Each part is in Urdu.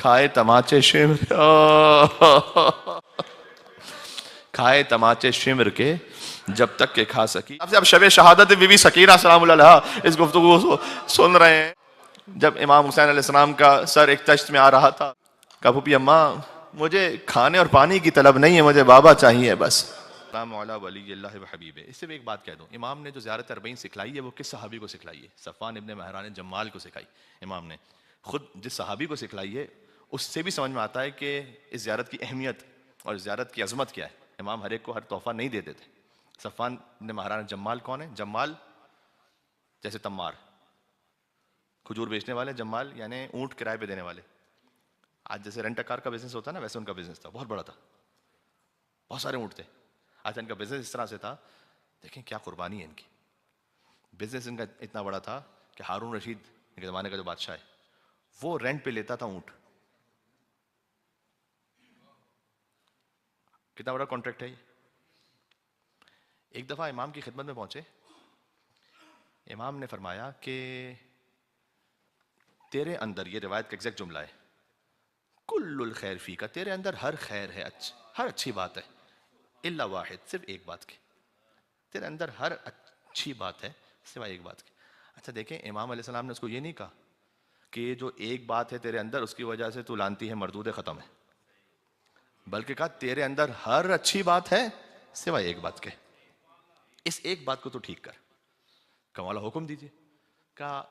کھائے تماچے شمر کھائے تماچے شمر کے جب تک کہ کھا سکی. اب شب شہادت بی بی سکینہ سلام اللہ علیہا اس گفتگو کو سن رہے ہیں. جب امام حسین علیہ السلام کا سر ایک تشت میں آ رہا تھا، کہا پھوپھی اماں مجھے کھانے اور پانی کی طلب نہیں ہے، مجھے بابا چاہیے بس. السلام علی ولی اللہ و حبیب. اس سے بھی ایک بات کہہ دوں، امام نے جو زیارت اربعین سکھلائی ہے وہ کس صحابی کو سکھلائی ہے؟ صفوان ابن مہران جمال کو سکھائی امام نے. خود جس صحابی کو سکھلائی ہے اس سے بھی سمجھ میں آتا ہے کہ اس زیارت کی اہمیت اور زیارت کی عظمت کیا ہے. امام ہر ایک کو ہر تحفہ نہیں دیتے تھے. صفوان ابن مہران جمال کون ہے؟ جمال جیسے تمار، کھجور بیچنے والے، جمال یعنی اونٹ کرائے پہ دینے والے. آج جیسے رینٹ کار کا بزنس ہوتا ہے نا، ویسے ان کا بزنس تھا، بہت بڑا تھا، بہت سارے اونٹ تھے. آج ان کا بزنس اس طرح سے تھا، دیکھیں کیا قربانی ہے ان کی. بزنس ان کا اتنا بڑا تھا کہ ہارون رشید کے زمانے کا جو بادشاہ ہے وہ رینٹ پہ لیتا تھا اونٹ. کتنا بڑا کانٹریکٹ ہے یہ. ایک دفعہ امام کی خدمت میں پہنچے، امام نے فرمایا کہ تیرے اندر، یہ روایت کا ایگزیکٹ جملہ ہے، کل الخیر فی کا، تیرے اندر ہر خیر ہے، ہر اچھی بات ہے، الا واحد، صرف ایک بات کی، تیرے اندر ہر اچھی بات ہے سوائے ایک بات کی. اچھا دیکھیں، امام علیہ السلام نے اس کو یہ نہیں کہا کہ یہ جو ایک بات ہے تیرے اندر اس کی وجہ سے تو لانتی ہے، مردود ہے، ختم ہے، بلکہ کہا تیرے اندر ہر اچھی بات ہے سوائے ایک بات کے، اس ایک بات کو تو ٹھیک کر. کہ مولا حکم دیجیے. کہا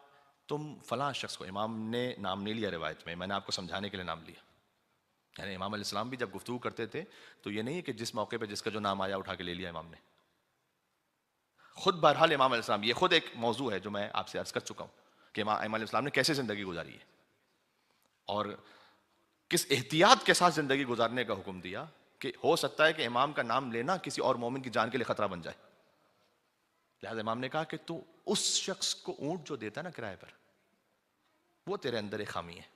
تم فلاں شخص کو، امام نے نام نہیں لیا روایت میں نے آپ کو سمجھانے کے لیے نام لیا. یعنی امام علیہ السلام بھی جب گفتگو کرتے تھے تو یہ نہیں ہے کہ جس موقع پہ جس کا جو نام آیا اٹھا کے لے لیا امام نے. خود بہرحال امام علیہ السلام، یہ خود ایک موضوع ہے جو میں آپ سے عرض کر چکا ہوں کہ امام علیہ السلام نے کیسے زندگی گزاری ہے اور کس احتیاط کے ساتھ زندگی گزارنے کا حکم دیا کہ ہو سکتا ہے کہ امام کا نام لینا کسی اور مومن کی جان کے لیے خطرہ بن جائے. لہذا امام نے کہا کہ تو اس شخص کو اونٹ جو دیتا ہے نا کرائے پر، وہ تیرے اندر ایک خامی ہے.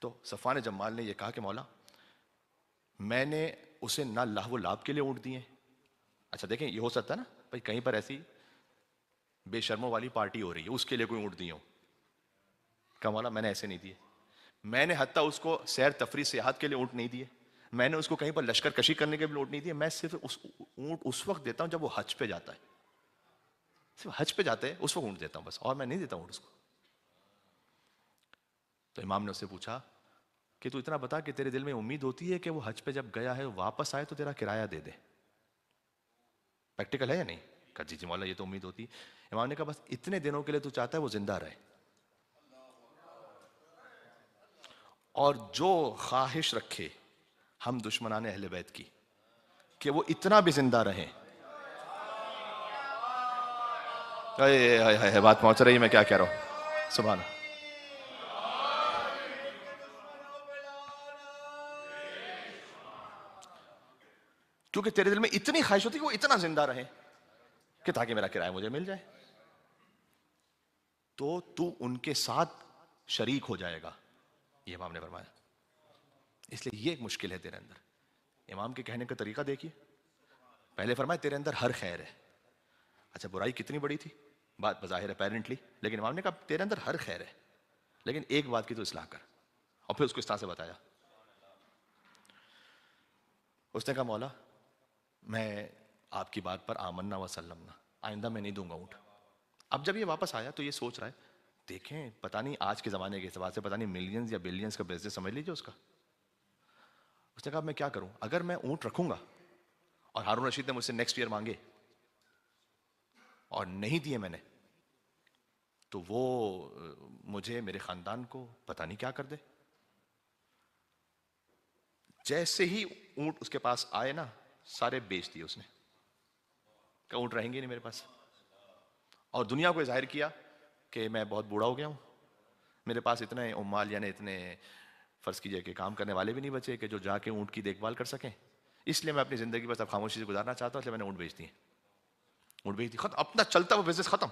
تو صفوان جمال نے یہ کہا کہ مولا میں نے اسے نہ لہو و لعب کے لیے اونٹ دیے. اچھا دیکھیں، یہ ہو سکتا ہے نا بھائی کہیں پر ایسی بے شرموں والی پارٹی ہو رہی ہے، اس کے لیے کوئی اونٹ دی ہوں. کہا مولا میں نے ایسے نہیں دیے، میں نے حتیٰ اس کو سیر تفریح سیاحت کے لیے اونٹ نہیں دیے، میں نے اس کو کہیں پر لشکر کشی کرنے کے لیے اونٹ نہیں دیے. میں صرف اس اونٹ اس وقت دیتا ہوں جب وہ حج پہ جاتا ہے، صرف حج پہ جاتے ہیں اس وقت اونٹ دیتا ہوں بس، اور میں نہیں دیتا اونٹ اس کو. تو امام نے اس سے پوچھا کہ تو اتنا بتا کہ تیرے دل میں امید ہوتی ہے کہ وہ حج پہ جب گیا ہے واپس آئے تو تیرا کرایہ دے دے، پریکٹیکل ہے یا نہیں؟ کہا جی مولا یہ تو امید ہوتی. امام نے کہا بس اتنے دنوں کے لیے تو چاہتا ہے وہ زندہ رہے، اور جو خواہش رکھے ہم دشمنان اہل بیت کی کہ وہ اتنا بھی زندہ رہے. بات پہنچ رہی ہے، میں کیا کہہ رہا ہوں، سبحان اللہ. کیونکہ تیرے دل میں اتنی خواہش ہوتی ہے کہ وہ اتنا زندہ رہے کہ تاکہ میرا کرایہ مجھے مل جائے، تو ان کے ساتھ شریک ہو جائے گا، یہ امام نے فرمایا. اس لیے یہ ایک مشکل ہے تیرے اندر. امام کے کہنے کا طریقہ دیکھیے، پہلے فرمایا تیرے اندر ہر خیر ہے. اچھا برائی کتنی بڑی تھی، بات بظاہر ہے پیرنٹلی، لیکن امام نے کہا تیرے اندر ہر خیر ہے لیکن ایک بات کی تو اصلاح کر. اور پھر اس کو اس طرح سے بتایا. اس نے کہا مولا میں آپ کی بات پر آمنا و سلمنا، آئندہ میں نہیں دوں گا اونٹ. اب جب یہ واپس آیا تو یہ سوچ رہا ہے دیکھیں پتہ نہیں آج کے زمانے کے اعتبار سے پتہ نہیں ملینز یا بلینز کا بزنس سمجھ لیجیے اس کا. اس نے کہا میں کیا کروں، اگر میں اونٹ رکھوں گا اور ہارون رشید نے مجھ سے نیکسٹ ایئر مانگے اور نہیں دیے میں نے، تو وہ مجھے، میرے خاندان کو پتہ نہیں کیا کر دے. جیسے ہی اونٹ اس کے پاس آئے نا سارے بیچ دیے اس نے، کہ اونٹ رہیں گے نہیں میرے پاس. اور دنیا کو ظاہر کیا کہ میں بہت بوڑھا ہو گیا ہوں، میرے پاس اتنے عمال یعنی اتنے فرض کیجئے کہ کام کرنے والے بھی نہیں بچے کہ جو جا کے اونٹ کی دیکھ بھال کر سکیں. اس لیے میں اپنی زندگی بس اب خاموشی سے گزارنا چاہتا ہوں، اس لیے میں نے اونٹ بیچ دیے. اونٹ بیچ دی، ختم، اپنا چلتا وہ بزنس ختم.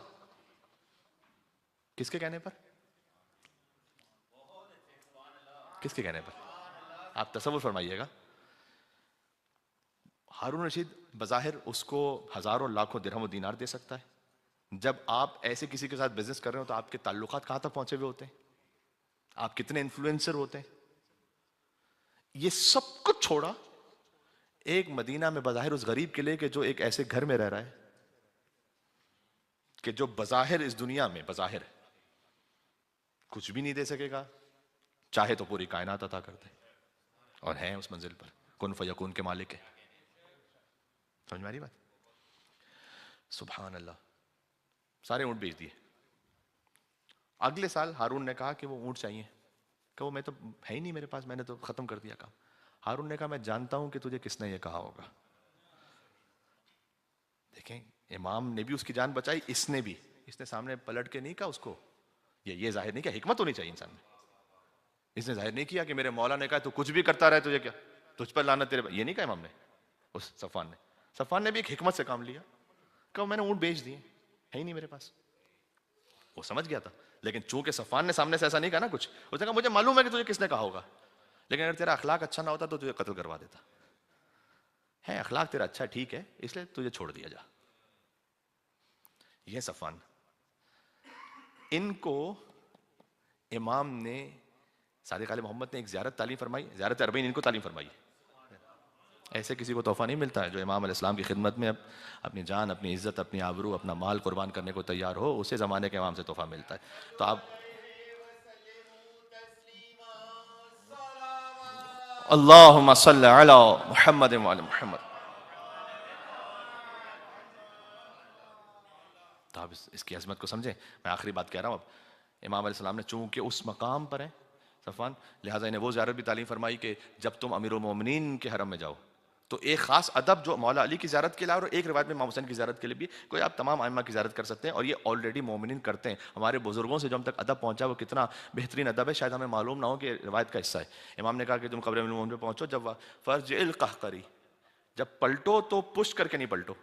کس کے کہنے پر؟ کس کے کہنے پر؟ آپ تصور فرمائیے گا. ہارون رشید بظاہر اس کو ہزاروں لاکھوں درہم و دینار دے سکتا ہے. جب آپ ایسے کسی کے ساتھ بزنس کر رہے ہو تو آپ کے تعلقات کہاں تک پہنچے ہوئے ہوتے ہیں، آپ کتنے انفلوئنسر ہوتے ہیں. یہ سب کچھ چھوڑا ایک مدینہ میں بظاہر اس غریب کے لیے کہ جو ایک ایسے گھر میں رہ رہا ہے کہ جو بظاہر اس دنیا میں بظاہر کچھ بھی نہیں دے سکے گا، چاہے تو پوری کائنات عطا کر دے، اور ہیں اس منزل پر، کن فیکون کے مالک ہے. سمجھ میں آ رہی بات؟ سبحان اللہ. سارے اونٹ بیچ دیے. اگلے سال ہارون نے کہا کہ وہ اونٹ چاہیے. کہ وہ میں تو ہے ہی نہیں میرے پاس، میں نے تو ختم کر دیا کام. ہارون نے کہا میں جانتا ہوں کہ تجھے کس نے یہ کہا ہوگا. دیکھیں امام نے بھی اس کی جان بچائی، اس نے بھی. اس نے سامنے پلٹ کے نہیں کہا اس کو، یہ ظاہر نہیں کیا، حکمت ہونی چاہیے انسان میں. اس نے ظاہر نہیں کیا کہ میرے مولا نے کہا تو کچھ بھی کرتا رہے تجھے کیا، تجھ پر لعنت تیرے، یہ نہیں کہا امام نے. اس صفوان نے بھی ایک حکمت سے کام لیا. کہ میں نے اونٹ بیچ دیے، ہے ہی نہیں میرے پاس. وہ سمجھ گیا تھا، لیکن چونکہ صفوان نے سامنے سے ایسا نہیں کہا نا کچھ، اس نے کہا مجھے معلوم ہے کہ تجھے کس نے کہا ہوگا، لیکن اگر تیرا اخلاق اچھا نہ ہوتا تو تجھے قتل کروا دیتا. ہے اخلاق تیرا اچھا ٹھیک ہے، اس لیے تجھے چھوڑ دیا جا. یہ صفوان. ان کو امام نے، صادق آل محمد نے ایک زیارت تعلیم فرمائی، زیارت اربعین ان کو تعلیم فرمائی. ایسے کسی کو تحفہ نہیں ملتا ہے جو امام علیہ السلام کی خدمت میں اپنی جان، اپنی عزت، اپنی آبرو، اپنا مال قربان کرنے کو تیار ہو. اسے زمانے کے امام سے تحفہ ملتا ہے. تو آپ اللہم صلی علی محمد وعلی محمد. تو آپ اس کی عظمت کو سمجھیں. میں آخری بات کہہ رہا ہوں. اب امام علیہ السلام نے چونکہ اس مقام پر ہیں صفوان، لہٰذا انہیں وہ زیارت بھی تعلیم فرمائی کہ جب تم امیر المومنین کے حرم میں جاؤ تو ایک خاص ادب جو مولا علی کی زیارت کے لیے، اور ایک روایت میں امام حسین کی زیارت کے لیے بھی، کوئی آپ تمام ائمہ کی زیارت کر سکتے ہیں، اور یہ آلریڈی مومنین کرتے ہیں. ہمارے بزرگوں سے جو ہم تک ادب پہنچا وہ کتنا بہترین ادب ہے، شاید ہمیں معلوم نہ ہو کہ روایت کا حصہ ہے. امام نے کہا کہ تم قبر امیر المومنین پہ پہنچو، جب فرجع القہقری، جب پلٹو تو پشت کر کے نہیں پلٹو.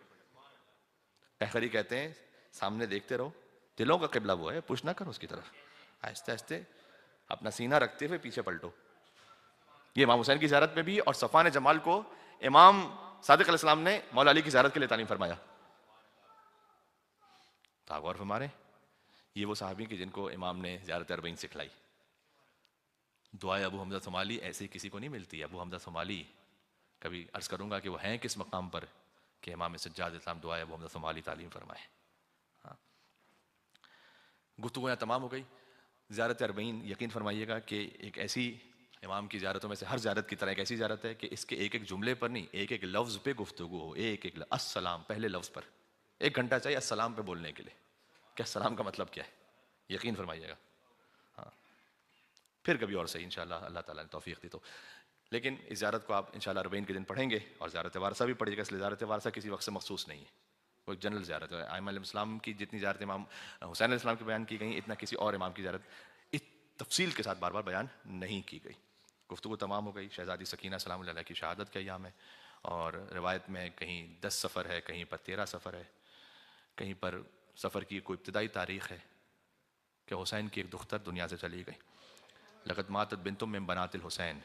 قہقری کہتے ہیں سامنے دیکھتے رہو، دلوں کا قبلہ وہ ہے، پش نہ کرو اس کی طرف، آہستہ آہستہ اپنا سینہ رکھتے ہوئے پیچھے پلٹو. یہ امام حسین کی زیارت میں بھی، اور صفوان جمال کو امام صادق علیہ السلام نے مولا علی کی زیارت کے لیے تعلیم فرمایا. تو آپ غور فرما رہے ہیں، یہ وہ صحابی کہ جن کو امام نے زیارت اربعین سکھلائی. دعائے ابو حمزہ ثمالی ایسے کسی کو نہیں ملتی. ابو حمزہ ثمالی کبھی عرض کروں گا کہ وہ ہیں کس مقام پر کہ امام سجاد اسلام دعائے ابو حمزہ ثمالی تعلیم فرمائے. گفتگو یہاں تمام ہو گئی. زیارت اربعین یقین فرمائیے گا کہ ایک ایسی امام کی زیارتوں میں سے ہر زیارت کی طرح ایک ایسی زیارت ہے کہ اس کے ایک ایک جملے پر نہیں، ایک ایک لفظ پہ گفتگو ہو. ایک ایک السلام پہلے لفظ پر 1 گھنٹہ چاہیے السلام پہ بولنے کے لیے کہ السلام کا مطلب کیا ہے. یقین فرمائیے گا. ہاں پھر کبھی اور صحیح انشاءاللہ اللہ تعالیٰ نے توفیق دی تو. لیکن اس زیارت کو آپ انشاءاللہ اربعین کے دن پڑھیں گے، اور زیارت وارثہ بھی پڑھیے گا. اس لیے زیارت وارثہ کسی وقت سے مخصوص نہیں ہے، وہ ایک جنرل زیارت ہے. ائمہ علیہ السلام کی جتنی زیارت امام حسین علیہ السلام کی بیان کی گئی، اتنا کسی اور امام کی زیارت اس تفصیل کے ساتھ بار بار بیان نہیں کی گئی. گفتگو تمام ہو گئی. شہزادی سکینہ سلام اللہ علیہ کی شہادت کا ایام ہے، اور روایت میں کہیں 10 سفر ہے، کہیں پر 13 سفر ہے، کہیں پر سفر کی کوئی ابتدائی تاریخ ہے کہ حسین کی ایک دختر دنیا سے چلی گئی. لقد ماتت بنت من بنات الحسین.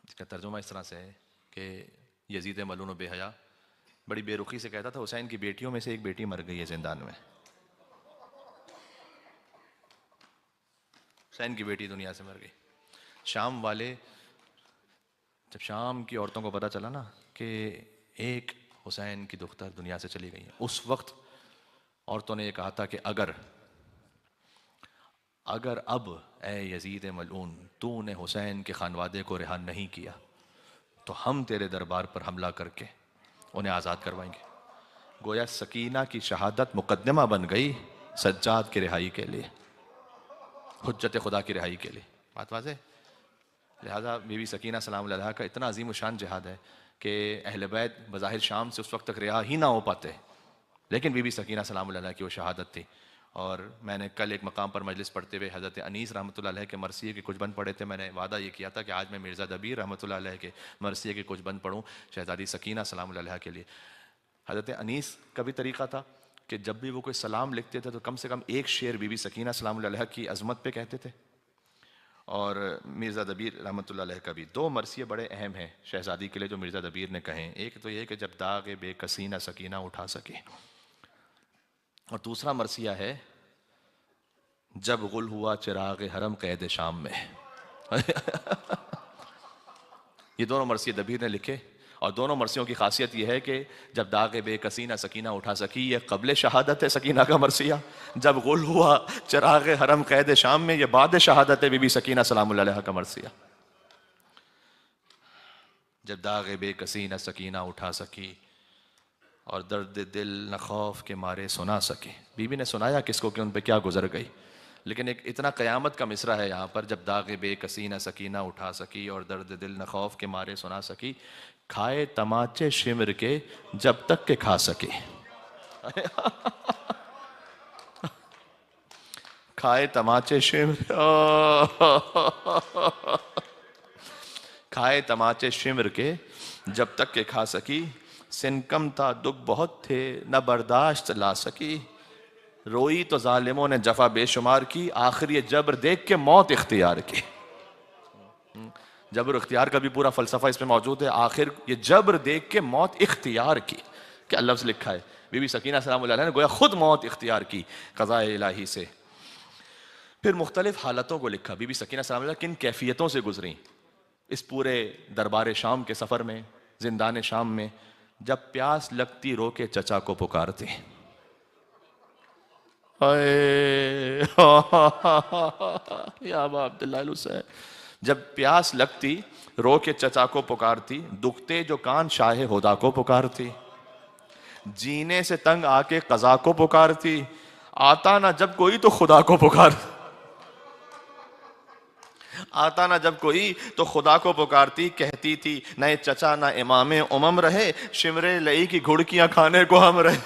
اس کا ترجمہ اس طرح سے ہے کہ یزید ملعون و بے حیا بڑی بے رخی سے کہتا تھا حسین کی بیٹیوں میں سے ایک بیٹی مر گئی ہے زندان میں. حسین کی بیٹی دنیا سے مر گئی. شام والے، جب شام کی عورتوں کو پتہ چلا نا کہ ایک حسین کی دختر دنیا سے چلی گئی ہے، اس وقت عورتوں نے یہ کہا تھا کہ اگر اب اے یزید ملعون تو نے حسین کے خانوادے کو رہا نہیں کیا تو ہم تیرے دربار پر حملہ کر کے انہیں آزاد کروائیں گے. گویا سکینہ کی شہادت مقدمہ بن گئی سجاد کی رہائی کے لیے، حجت خدا کی رہائی کے لیے. بات واضح. لہذا بی بی سکینہ سلام اللہ علیہا کا اتنا عظیم و شان جہاد ہے کہ اہل بیت بظاہر شام سے اس وقت تک رہا ہی نہ ہو پاتے، لیکن بی بی سکینہ سلام اللہ علیہا کی وہ شہادت تھی. اور میں نے کل ایک مقام پر مجلس پڑھتے ہوئے حضرت انیس رحمۃ اللہ علیہ کے مرثیے کے کچھ بند پڑھے تھے. میں نے وعدہ یہ کیا تھا کہ آج میں مرزا دبیر رحمۃ اللہ علیہ کے مرثیے کے کچھ بند پڑھوں شہزادی سکینہ سلام اللہ علیہا کے لیے. حضرت انیس کا بھی طریقہ تھا کہ جب بھی وہ کوئی سلام لکھتے تھے تو کم سے کم ایک شعر بی بی سکینہ سلام اللہ علیہا کی عظمت پہ کہتے تھے. اور مرزا دبیر رحمۃ اللہ علیہ کا بھی 2 مرثیے بڑے اہم ہیں شہزادی کے لیے جو مرزا دبیر نے کہیں. ایک تو یہ کہ جب داغ بے کسی نہ سکینہ اٹھا سکے، اور دوسرا مرثیہ ہے جب غل ہوا چراغ حرم قید شام میں. یہ دونوں مرثیے دبیر نے لکھے، اور دونوں مرثیوں کی خاصیت یہ ہے کہ جب داغ بے کسی نہ سکینہ اٹھا سکی، یہ قبل شہادت ہے سکینہ کا مرثیہ. جب غل ہوا چراغ حرم قید شام میں، یہ بعد شہادت ہے بی بی سکینہ سلام اللہ علیہا کا مرثیہ. جب داغ بے کسی نہ سکینہ اٹھا سکی اور درد دل نہ خوف کے مارے سنا سکی. بی بی نے سنایا کس کو کہ ان پہ کیا گزر گئی، لیکن ایک اتنا قیامت کا مصرع ہے یہاں پر، جب داغ بے کسی نہ سکینہ اٹھا سکی اور درد دل نہ خوف کے مارے سنا سکی، کھائے تماچے شمر کے جب تک کہ کھا سکی. کھائے تماچے شمر، کھائے تماچے شمر کے جب تک کہ کھا سکی، سنکم تھا دکھ بہت تھے نہ برداشت لا سکی. روئی تو ظالموں نے جفا بے شمار کی، آخر یہ جبر دیکھ کے موت اختیار کی. جبر اختیار کا بھی پورا فلسفہ اس میں موجود ہے. آخر یہ جبر دیکھ کے موت اختیار کی، کیا لفظ لکھا ہے. بی بی سکینہ سلام اللہ علیہ نے گویا خود موت اختیار کی قضاء الہی سے. پھر مختلف حالتوں کو لکھا. بی بی سکینہ سلام اللہ کن کیفیتوں سے گزریں اس پورے دربار شام کے سفر میں، زندان شام میں. جب پیاس لگتی رو کے چچا کو پکارتی. یا ابا عبداللہ الحسین. جب پیاس لگتی رو کے چچا کو پکارتی، دکھتے جو کان شاہ ہدا کو پکارتی. جینے سے تنگ آ کے قضا کو پکارتی، آتا نہ جب کوئی تو خدا کو پکارتی. آتا نہ جب کوئی تو خدا کو پکارتی. کہتی تھی نہ چچا نہ امام امم رہے، شمرے لئی کی گھڑکیاں کھانے کو ہم رہے.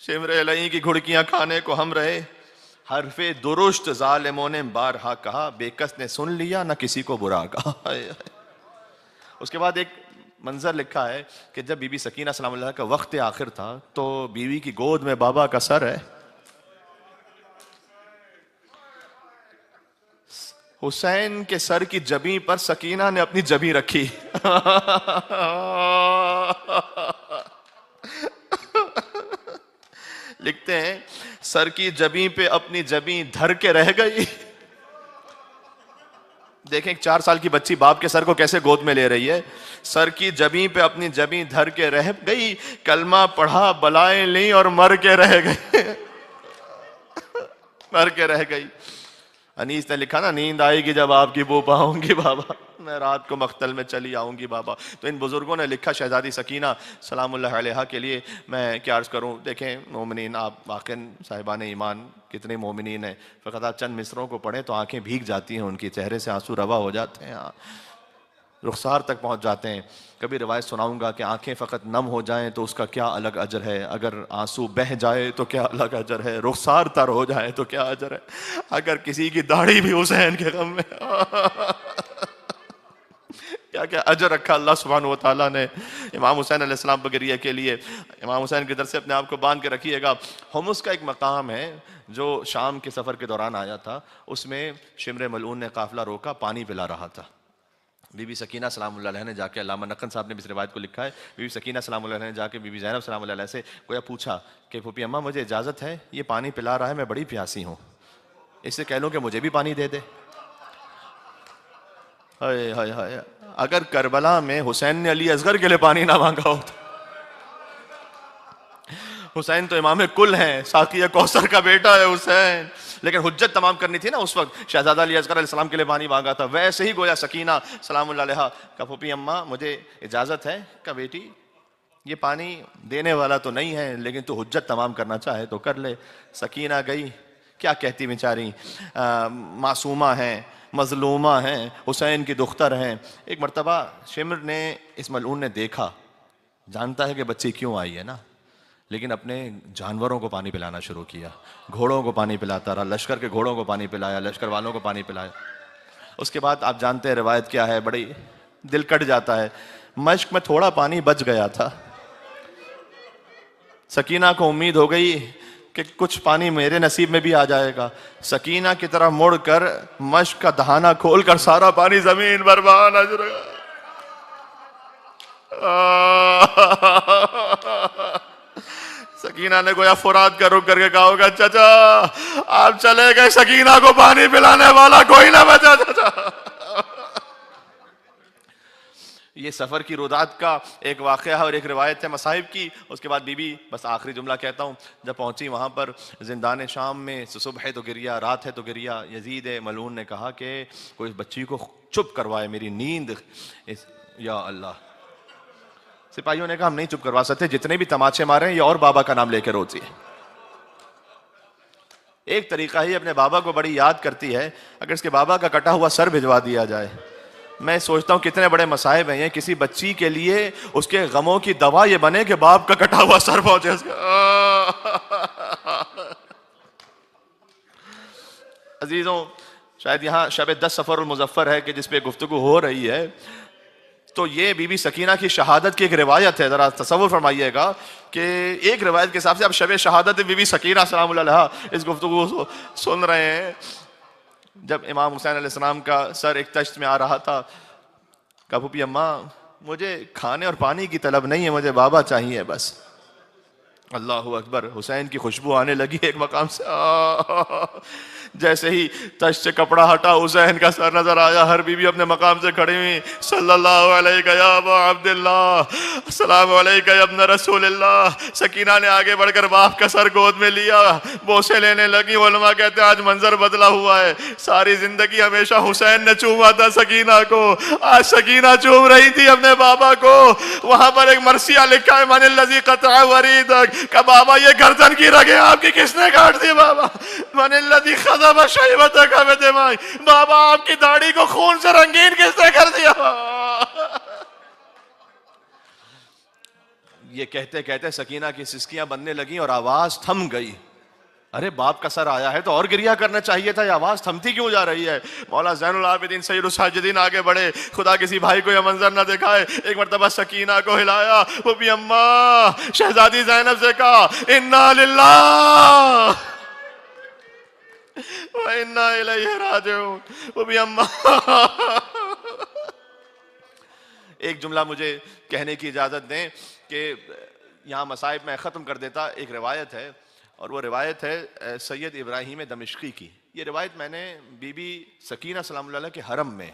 شمرے لئی کی گھڑکیاں کھانے کو ہم رہے. حرف درشت ظالموں نے بارہا کہا، بے کس نے سن لیا نہ کسی کو برا کہا. اس کے بعد ایک منظر لکھا ہے کہ جب بی بی سکینہ سلام اللہ کا وقت آخر تھا تو بیوی کی گود میں بابا کا سر ہے. حسین کے سر کی جبیں پر سکینہ نے اپنی جبیں رکھی. لکھتے ہیں سر کی جبیں پہ اپنی جبیں دھر کے رہ گئی. دیکھیں ایک 4 سال کی بچی باپ کے سر کو کیسے گود میں لے رہی ہے. سر کی جبیں پہ اپنی جبیں دھر کے رہ گئی، کلمہ پڑھا بلائیں لیں اور مر کے رہ گئی. مر کے رہ گئی. انیس نے لکھا نا، نیند آئے گی جب آپ کی بو پاؤں گی بابا، میں رات کو مقتل میں چلی آؤں گی بابا. تو ان بزرگوں نے لکھا شہزادی سکینہ سلام اللہ علیہا کے لیے. میں کیا عرض کروں، دیکھیں مومنین، آپ واقعاً صاحبان ایمان کتنے مومنین ہیں. فقط آپ چند مصروں کو پڑھیں تو آنکھیں بھیگ جاتی ہیں، ان کی چہرے سے آنسو روا ہو جاتے ہیں، رخسار تک پہنچ جاتے ہیں. کبھی روایت سناؤں گا کہ آنکھیں فقط نم ہو جائیں تو اس کا کیا الگ اجر ہے، اگر آنسو بہہ جائے تو کیا الگ اجر ہے، رخسار تر ہو جائے تو کیا اجر ہے، اگر کسی کی داڑھی بھی حسین کے غم میں. کیا کیا اجر رکھا اللہ سبحانہ و تعالیٰ نے امام حسین علیہ السلام بگریہ کے لیے. امام حسین کے در سے اپنے آپ کو باندھ کے رکھیے گا. حمص کا ایک مقام ہے جو شام کے سفر کے دوران آیا تھا. اس میں شمر ملعون نے قافلہ روکا، پانی پلا رہا تھا. بی بی سکینہ سلام اللہ علیہ نے جا کے، علامہ نقن صاحب نے بھی اس روایت کو لکھا ہے، بی بی سکینہ سلام اللہ علیہ نے جا کے بی بی زینب سلام اللہ علیہ سے گویا پوچھا کہ پھوپھی اماں مجھے اجازت ہے، یہ پانی پلا رہا ہے، میں بڑی پیاسی ہوں، اس سے کہہ لوں کہ مجھے بھی پانی دے دے. ہائے ہائے ہائے، اگر کربلا میں حسین نے علی اصغر کے لیے پانی نہ مانگا ہو تو حسین تو امام کل ہیں، ساقی کوثر کا بیٹا ہے حسین. لیکن حجت تمام کرنی تھی نا اس وقت، شہزادہ علی اصغر علیہ السلام کے لیے پانی مانگا تھا. ویسے ہی گویا سکینہ سلام اللہ علیہا کا پھوپھی اماں مجھے اجازت ہے کہ بیٹی یہ پانی دینے والا تو نہیں ہے لیکن تو حجت تمام کرنا چاہے تو کر لے. سکینہ گئی، کیا کہتی بیچاری، معصومہ ہیں، مظلومہ ہیں، حسین کی دختر ہیں. ایک مرتبہ شمر نے اس ملعون نے دیکھا، جانتا ہے کہ بچی کیوں آئی ہے نا، لیکن اپنے جانوروں کو پانی پلانا شروع کیا. گھوڑوں کو پانی پلاتا رہا، لشکر کے گھوڑوں کو پانی پلایا، لشکر والوں کو پانی پلایا. اس کے بعد آپ جانتے ہیں روایت کیا ہے، بڑی دل کٹ جاتا ہے. مشق میں تھوڑا پانی بچ گیا تھا. سکینہ کو امید ہو گئی کہ کچھ پانی میرے نصیب میں بھی آ جائے گا. سکینہ کی طرف مڑ کر مشق کا دہانہ کھول کر سارا پانی زمین پر بہانا شروع کیا. سکینہ نے گویا فرات کا رک کر کے کہا ہوگا چچا آپ چلے گئے، سکینہ کو پانی پلانے والا کوئی نہ بچا چچا۔ یہ سفر کی رودات کا ایک واقعہ ہے اور ایک روایت ہے مصائب کی۔ اس کے بعد بی بی، بس آخری جملہ کہتا ہوں، جب پہنچی وہاں پر زندان شام میں، صبح ہے تو گریا، رات ہے تو گریا، یزید ملعون نے کہا کہ کوئی بچی کو چپ کروائے، میری نیند یا اللہ۔ سپاہیوں نے کہا ہم نہیں چپ کروا سکتے، جتنے بھی تماچے مارے ہیں یہ اور بابا کا نام لے کے روتی ہے۔ ایک طریقہ ہی اپنے بابا کو بڑی یاد کرتی ہے، اگر اس کے بابا کا کٹا ہوا سر بھجوا دیا جائے۔ میں سوچتا ہوں کتنے بڑے مصائب ہیں یہ، کسی بچی کے لیے اس کے غموں کی دوا یہ بنے کہ باپ کا کٹا ہوا سر پہنچے اس کا۔ عزیزوں، شاید یہاں شب 10 صفر المظفر ہے کہ جس پہ گفتگو ہو رہی ہے، تو یہ بی بی سکینہ کی شہادت کی ایک روایت ہے، ذرا تصور فرمائیے گا کہ ایک روایت کے حساب سے اب شب شہادت بی بی سکینہ سلام اللہ علیہا اس گفتگو کو سن رہے ہیں۔ جب امام حسین علیہ السلام کا سر ایک تشت میں آ رہا تھا، کہا پھوپھی اماں مجھے کھانے اور پانی کی طلب نہیں ہے، مجھے بابا چاہیے بس۔ اللہ اکبر، حسین کی خوشبو آنے لگی ایک مقام سے، جیسے ہی تشت سے کپڑا ہٹا حسین کا سر نظر آیا، ہر بی بی اپنے مقام سے کھڑی ہوئی، صلی اللہ علیہ یا ابا عبداللہ، السلام علیکہ یا ابن رسول اللہ۔ سکینہ نے آگے بڑھ کر باپ کا سر گود میں لیا، بوسے لینے لگی۔ علماء کہتے ہیں آج منظر بدلا ہوا ہے، ساری زندگی ہمیشہ حسین نے چوما تھا سکینہ کو، آج سکینہ چوم رہی تھی اپنے بابا کو۔ وہاں پر ایک مرثیہ لکھا ہے من الذی قطع وریدک، کہ بابا یہ گردن کی رگیں آپ کی کس نے کاٹ دی بابا؟ من الذی خضب شیبتک بدماء، بابا آپ کی داڑھی کو خون سے رنگین کس نے کر دیا؟ یہ کہتے کہتے سکینہ کی سسکیاں بننے لگیں اور آواز تھم گئی۔ ارے باپ کا سر آیا ہے تو اور گریا کرنا چاہیے تھا، یہ آواز تھمتی کیوں جا رہی ہے؟ مولا زین العابدین سید الساجدین آگے بڑھے، خدا کسی بھائی کو یہ منظر نہ دکھائے، ایک مرتبہ سکینہ کو ہلایا، وہ بھی اماں شہزادی زینب سے کہا انا للہ وَإِنَّا إِلَيْهِ رَاجِعُونَ، وہ بھی اماں۔ ایک جملہ مجھے کہنے کی اجازت دیں کہ یہاں مصائب میں ختم کر دیتا۔ ایک روایت ہے اور وہ روایت ہے سید ابراہیم دمشقی کی۔ یہ روایت میں نے بی بی سکینہ سلام اللہ علیہ کے حرم میں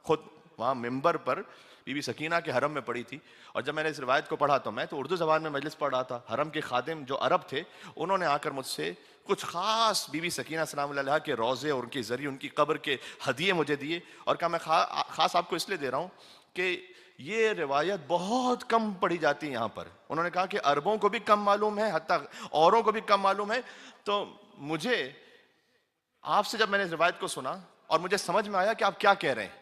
خود وہاں ممبر پر بی بی سکینہ کے حرم میں پڑھی تھی، اور جب میں نے اس روایت کو پڑھا تو میں تو اردو زبان میں مجلس پڑھ رہا تھا، حرم کے خادم جو عرب تھے انہوں نے آ کر مجھ سے کچھ خاص بی بی سکینہ سلام اللہ علیہ کے روضے اور ان کے ذریعے ان کی قبر کے ہدیے مجھے دیے، اور کہا میں خاص آپ کو اس لیے دے رہا ہوں کہ یہ روایت بہت کم پڑھی جاتی ہے یہاں پر۔ انہوں نے کہا کہ عربوں کو بھی کم معلوم ہے، حتیٰ اوروں کو بھی کم معلوم ہے، تو مجھے آپ سے جب میں نے اس روایت کو سنا اور مجھے سمجھ میں آیا کہ آپ کیا کہہ رہے ہیں،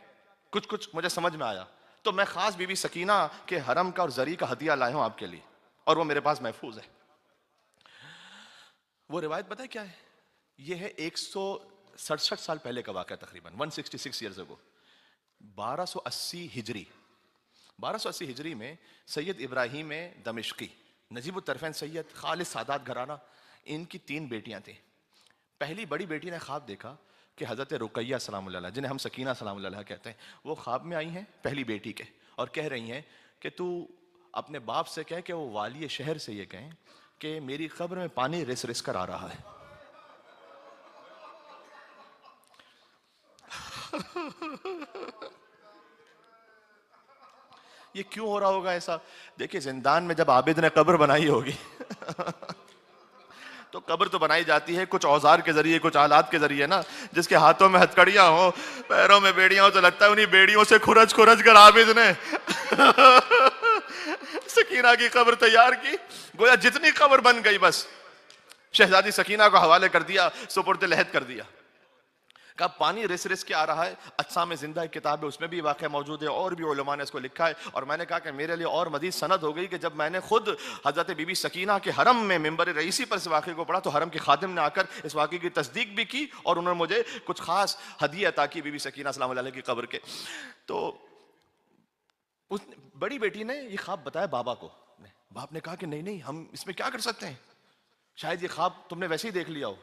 کچھ مجھے سمجھ میں آیا، تو میں خاص بی بی سکینہ کے حرم کا اور زری کا ہدیہ لائے ہوں آپ کے لیے، اور وہ میرے پاس محفوظ ہے۔ وہ روایت پتہ ہے کیا ہے؟ یہ ہے 167 سال پہلے کا واقعہ، تقریباً 166 ایئرز اگو، 1280 ہجری۔ 1280 ہجری میں سید ابراہیم دمشقی، نجیب الطرفین سید، خالص سادات گھرانہ، ان کی 3 بیٹیاں تھیں۔ پہلی بڑی بیٹی نے خواب دیکھا کہ حضرت رقیہ سلام اللہ علیہ، جنہیں ہم سکینہ سلام اللہ علیہ کہتے ہیں، وہ خواب میں آئی ہیں پہلی بیٹی کے، اور کہہ رہی ہیں کہ تو اپنے باپ سے کہہ کہ وہ والی شہر سے یہ کہیں کہ میری قبر میں پانی رس رس کر آ رہا ہے۔ یہ کیوں ہو رہا ہوگا ایسا؟ دیکھیں زندان میں جب عابد نے قبر بنائی ہوگی تو قبر تو بنائی جاتی ہے کچھ اوزار کے ذریعے، کچھ آلات کے ذریعے نا، جس کے ہاتھوں میں ہتھکڑیاں ہوں، پیروں میں بیڑیاں ہوں، تو لگتا ہے انہیں بیڑیوں سے کھرچ کر عابد نے سکینہ کی قبر تیار کی۔ گویا جتنی قبر بن گئی بس شہزادی سکینہ کو حوالے کر دیا، سپرد لحد کر دیا۔ کہا پانی رس رس کے آ رہا ہے۔ اجسام زندہ ایک کتاب ہے، اس میں بھی واقعہ موجود ہے، اور بھی علماء نے اس کو لکھا ہے، اور میں نے کہا کہ میرے لیے اور مزید سند ہو گئی کہ جب میں نے خود حضرت بی بی سکینہ کے حرم میں ممبر رئیسی پر اس واقعے کو پڑھا تو حرم کے خادم نے آ کر اس واقعے کی تصدیق بھی کی، اور انہوں نے مجھے کچھ خاص ہدیہ عطا کی بی بی سکینہ سلام اللہ علیہ کی قبر کے۔ تو اس بڑی بیٹی نے یہ خواب بتایا بابا کو، باپ نے کہا کہ نہیں ہم اس میں کیا کر سکتے ہیں، شاید یہ خواب تم نے ویسے ہی دیکھ لیا ہو،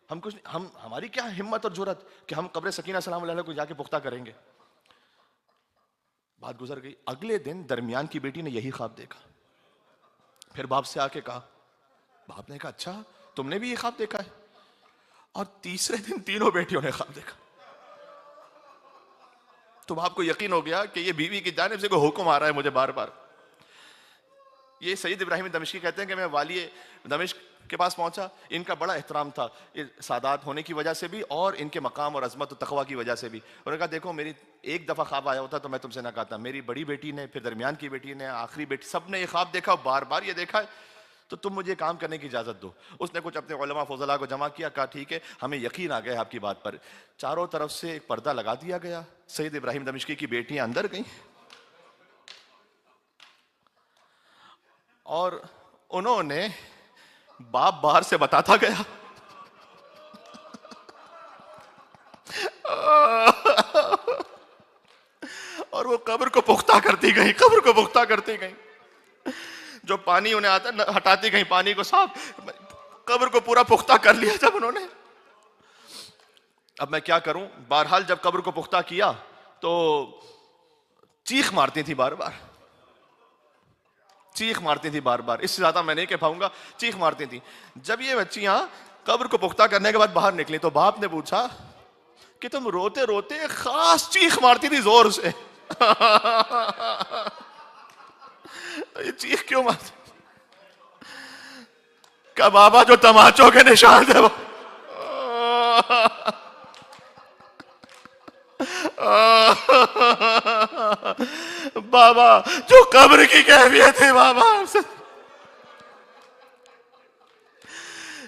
ہماری کیا ہمت اور جرات کہ ہم قبر سکینہ سلام اللہ علیہ کو جا کے پختہ کریں گے۔ بات گزر گئی، اگلے دن درمیان کی بیٹی نے یہی خواب دیکھا، پھر باپ سے آ کے کہا باپ نے کہا اچھا تم نے بھی یہ خواب دیکھا ہے؟ اور تیسرے دن تینوں بیٹیوں نے خواب دیکھا. تو باپ کو یقین ہو گیا کہ یہ بیوی کی جانب سے کوئی حکم آ رہا ہے مجھے بار بار. یہ سید ابراہیم دمشقی کہتے ہیں کہ میں والی دمشق کے پاس پہنچا. ان کا بڑا احترام تھا سادات ہونے کی وجہ سے بھی اور ان کے مقام اور عظمت و تقوی کی وجہ سے بھی. انہوں نے کہا دیکھو میری ایک دفعہ خواب آیا ہوتا تو میں تم سے نہ کہتا, میری بڑی بیٹی نے, پھر درمیان کی بیٹی نے, آخری بیٹی, سب نے یہ خواب دیکھا, بار بار یہ دیکھا ہے, تو تم مجھے کام کرنے کی اجازت دو. اس نے کچھ اپنے علماء فضلاء کو جمع کیا, کہا ٹھیک ہے ہمیں یقین آ گیا آپ کی بات پر. چاروں طرف سے ایک پردہ لگا دیا گیا, سید ابراہیم دمشقی کی بیٹیاں اندر گئیں اور انہوں نے باپ باہر سے بتاتا گیا اور وہ قبر کو پختہ کرتی گئی, قبر کو پختہ کرتی گئی. جو پانی انہیں آتا ہٹاتی گئی, پانی کو صاف, قبر کو پورا پختہ کر لیا جب انہوں نے. اب میں کیا کروں, بہرحال جب قبر کو پختہ کیا تو چیخ مارتی تھی بار بار, چیخ مارتی تھی بار بار, اس سے زیادہ میں نہیں کہہ پاؤں گا, چیخ مارتی تھی. جب یہ بچیاں قبر کو پختہ کرنے کے بعد باہر نکلی تو باپ نے پوچھا کہ تم روتے روتے خاص چیخ مارتی تھی زور سے, یہ چیخ کیوں مارتی؟ کہ بابا جو تماچوں کے نشان تھے وہ بابا جو قبر کی کیفیت ہے بابا,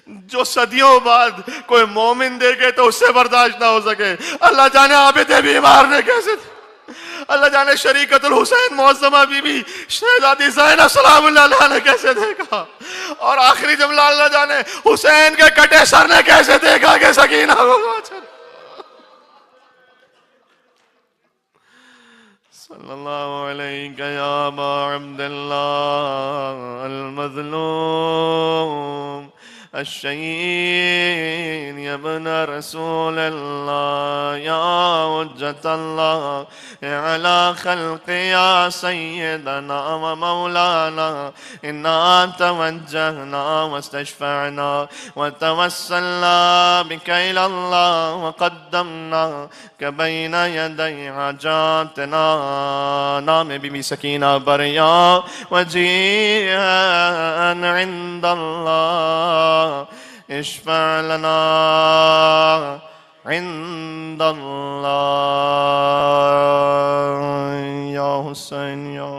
جو صدیوں بعد کوئی مومن دیکھے تو اس سے برداشت نہ ہو سکے. اللہ جانے عابد بیمار نے کیسے, اللہ جانے شریکت الحسین معظمہ بی بی شہزادی زینب سلام اللہ علیہ نے کیسے دیکھا, اور آخری جملہ اللہ جانے حسین کے کٹے سر نے کیسے دیکھا کہ سکینہ صلی اللہ علیہ یا ابا عبداللہ المظلوم الشہید یا ابن رسول اللہ یا حجت اللہ علی خلق یا سیدنا و مولانا انا توجہنا واستشفعنا وتوسلنا بک الی اللہ وقدمناک بین یدی حاجاتنا. نام بی بی سکینہ بریا وجیئا عند اللہ اشفع لنا عند اللہ یا حسین یا